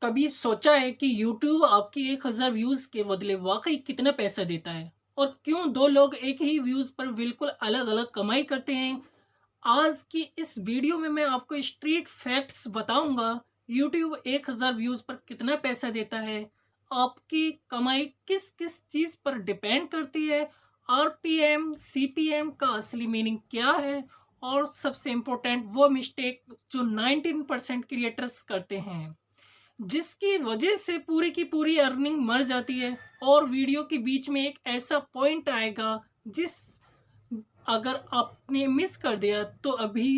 कभी सोचा है कि YouTube आपकी 1000 व्यूज़ के बदले वाक़ई कितना पैसा देता है? और क्यों 2 लोग एक ही व्यूज़ पर बिल्कुल अलग-अलग कमाई करते हैं? आज की इस वीडियो में मैं आपको स्ट्रीट फैक्ट्स बताऊँगा। YouTube 1000 व्यूज़ पर कितना पैसा देता है? आपकी कमाई किस-किस चीज़ पर डिपेंड करती है? आरपीएम, सीपीएम का असली मीनिंग क्या है? और सबसे इम्पोर्टेंट वो मिस्टेक जो 19% क्रिएटर्स करते हैं। जिसकी वजह से पूरी की पूरी अर्निंग मर जाती है और वीडियो के बीच में एक ऐसा पॉइंट आएगा जिस अगर आपने मिस कर दिया तो अभी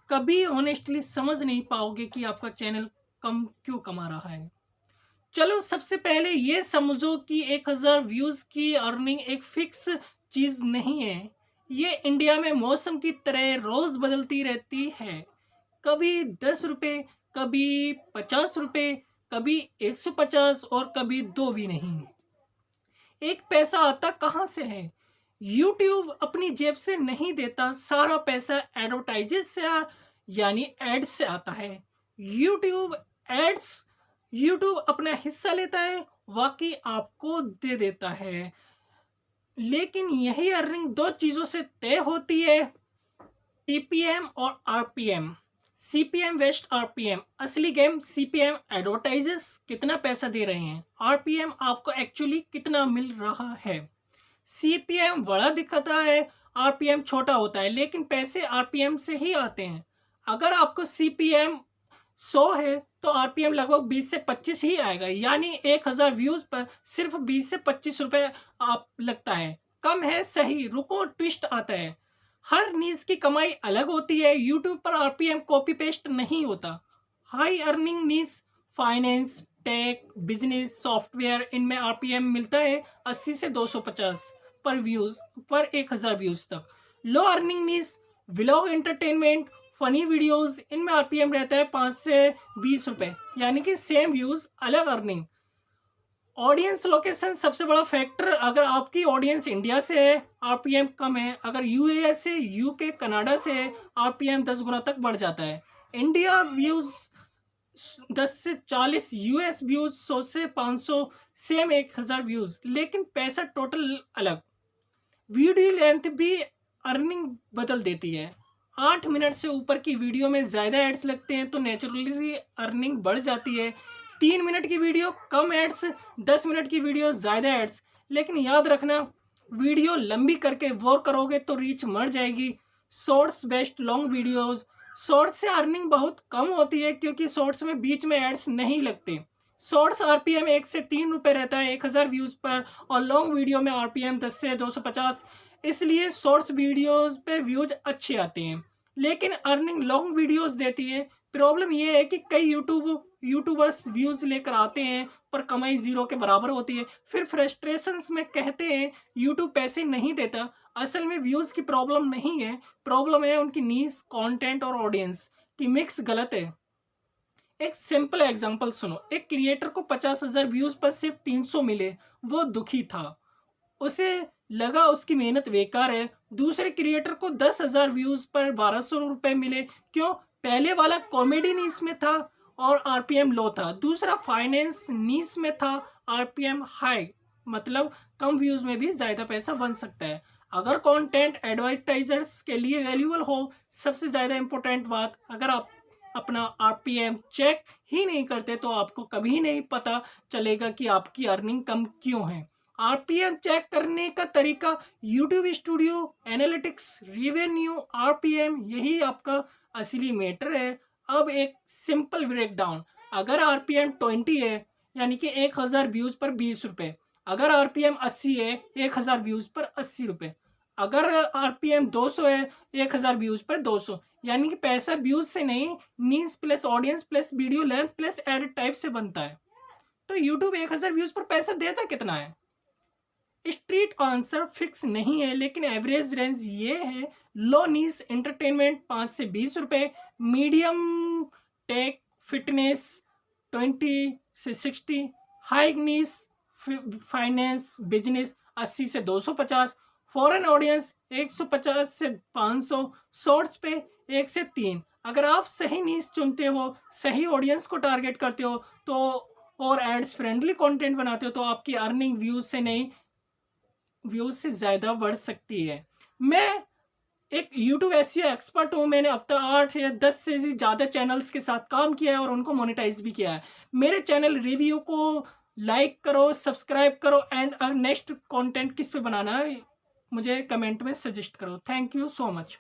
कभी ऑनेस्टली समझ नहीं पाओगे कि आपका चैनल कम क्यों कमा रहा है। चलो सबसे पहले ये समझो कि 1000 व्यूज़ की अर्निंग एक फिक्स चीज़ नहीं है। ये इंडिया में मौसम की तरह रोज़ बदलती रहती है। कभी ₹10, कभी ₹50, कभी 150 और कभी 2 भी नहीं। एक पैसा आता कहाँ से है? यूट्यूब अपनी जेब से नहीं देता, सारा पैसा एडवर्टाइज़र्स से यानी एड्स से आता है। यूट्यूब एड्स यूट्यूब अपना हिस्सा लेता है, बाकी आपको दे देता है। लेकिन यही अर्निंग 2 चीज़ों से तय होती है, सीपीएम और आरपीएम। सीपीएम वेस्ट आरपीएम असली गेम। सीपीएम एडवर्टाइजर्स कितना पैसा दे रहे हैं, आरपीएम आपको एक्चुअली कितना मिल रहा है। सीपीएम बड़ा दिखता है, आरपीएम छोटा होता है, लेकिन पैसे आरपीएम से ही आते हैं। अगर आपको सीपीएम 100 है तो आरपीएम लगभग 20 से 25 ही आएगा, यानी 1000 व्यूज पर सिर्फ 20 से 25 रुपए आप लगता है। कम है सही, रुको ट्विस्ट आता है। हर नीज की कमाई अलग होती है। यूट्यूब पर आरपीएम कॉपी पेस्ट नहीं होता। हाई अर्निंग नीज फाइनेंस, टेक, बिजनेस, सॉफ्टवेयर, इनमें आरपीएम मिलता है 80 से 250 पर व्यूज पर 1000 व्यूज तक। लो अर्निंग नीज व्लॉग, एंटरटेनमेंट, फनी वीडियोस, इनमें आरपीएम रहता है 5 से 20 रुपए, यानी कि सेम व्यूज अलग अर्निंग। ऑडियंस लोकेशन सबसे बड़ा फैक्टर। अगर आपकी ऑडियंस इंडिया से है, आरपीएम कम है। अगर यूएस से, यूके, कनाडा से है, आरपीएम 10 गुना तक बढ़ जाता है। इंडिया व्यूज 10 से 40, यूएस व्यूज 100 से 500, सेम 1000 व्यूज, लेकिन पैसा टोटल अलग। वीडियो लेंथ भी अर्निंग बदल देती है। 8 मिनट से ऊपर की वीडियो में ज़्यादा एड्स लगते हैं तो नेचुरली अर्निंग बढ़ जाती है। 3 मिनट की वीडियो कम एड्स, 10 मिनट की वीडियो ज़्यादा एड्स। लेकिन याद रखना, वीडियो लंबी करके बोर करोगे तो रीच मर जाएगी। Shorts best long videos. Shorts से अर्निंग बहुत कम होती है क्योंकि शॉर्ट्स में बीच में एड्स नहीं लगते। शॉर्ट्स आरपीएम 1 से 3 रुपए रहता है 1000 व्यूज़ पर, और लॉन्ग वीडियो में आरपीएम 10 से 250। इसलिए शॉर्ट्स वीडियोस पे व्यूज अच्छे आते हैं, लेकिन अर्निंग लॉन्ग वीडियोस देती है। प्रॉब्लम ये है कि कई यूट्यूबर्स व्यूज लेकर आते हैं पर कमाई जीरो के बराबर होती है। फिर फ्रस्ट्रेशंस में कहते हैं यूट्यूब पैसे नहीं देता। असल में व्यूज की प्रॉब्लम नहीं है, प्रॉब्लम है उनकी नीश, कंटेंट और ऑडियंस की मिक्स गलत है। एक सिंपल एग्जांपल सुनो। एक क्रिएटर को 50,000 व्यूज पर सिर्फ 300 मिले, वो दुखी था। उसे लगा उसकी मेहनत बेकार है। दूसरे क्रिएटर को 10,000 व्यूज पर 1200 रुपए मिले। क्यों? पहले वाला कॉमेडी नीश में था और आरपीएम लो था, दूसरा फाइनेंस नीश में था, आरपीएम हाई। मतलब कम व्यूज में भी ज्यादा पैसा बन सकता है अगर कंटेंट एडवर्टाइजर्स के लिए वैल्यूबल हो। सबसे ज्यादा इंपॉर्टेंट बात, अगर आप अपना आरपीएम चेक ही नहीं करते तो आपको कभी नहीं पता चलेगा कि आपकी अर्निंग कम क्यों है। आरपीएम चेक करने का तरीका, YouTube studio, analytics, revenue, RPM, यही आपका असली मैटर है। अब एक सिंपल ब्रेकडाउन। अगर आरपीएम 20 है, यानी कि 1000 व्यूज पर 20 रुपए। अगर आरपीएम 80 है, 1000 व्यूज पर 80 रुपए। अगर आरपीएम 200 है, 1000 व्यूज पर 200, यानी कि पैसा व्यूज से नहीं, needs plus audience plus video length plus ad type से बनता है। तो यूट्यूब 1000 व्यूज पर पैसा देता कितना है? स्ट्रीट आंसर फिक्स नहीं है, लेकिन एवरेज रेंज ये है। लो नीस एंटरटेनमेंट 5 से 20 रुपए, मीडियम टेक फिटनेस 20 से 60, हाई नीस फाइनेंस बिजनेस 80 से 250, फॉरेन ऑडियंस 150 से 500, शॉर्ट्स पे 1 से 3। अगर आप सही नीश चुनते हो, सही ऑडियंस को टारगेट करते हो, तो और एड्स फ्रेंडली कंटेंट बनाते हो, तो आपकी अर्निंग व्यूज़ से नहीं, व्यूज़ से ज़्यादा बढ़ सकती है। मैं एक यूट्यूब एसईओ एक्सपर्ट हूँ। मैंने अब तक 8 या 10 से भी ज़्यादा चैनल्स के साथ काम किया है और उनको मोनेटाइज़ भी किया है। मेरे चैनल रिव्यू को लाइक करो, सब्सक्राइब करो एंड नेक्स्ट कंटेंट किस पे बनाना है, मुझे कमेंट में सजेस्ट करो। Thank you so much.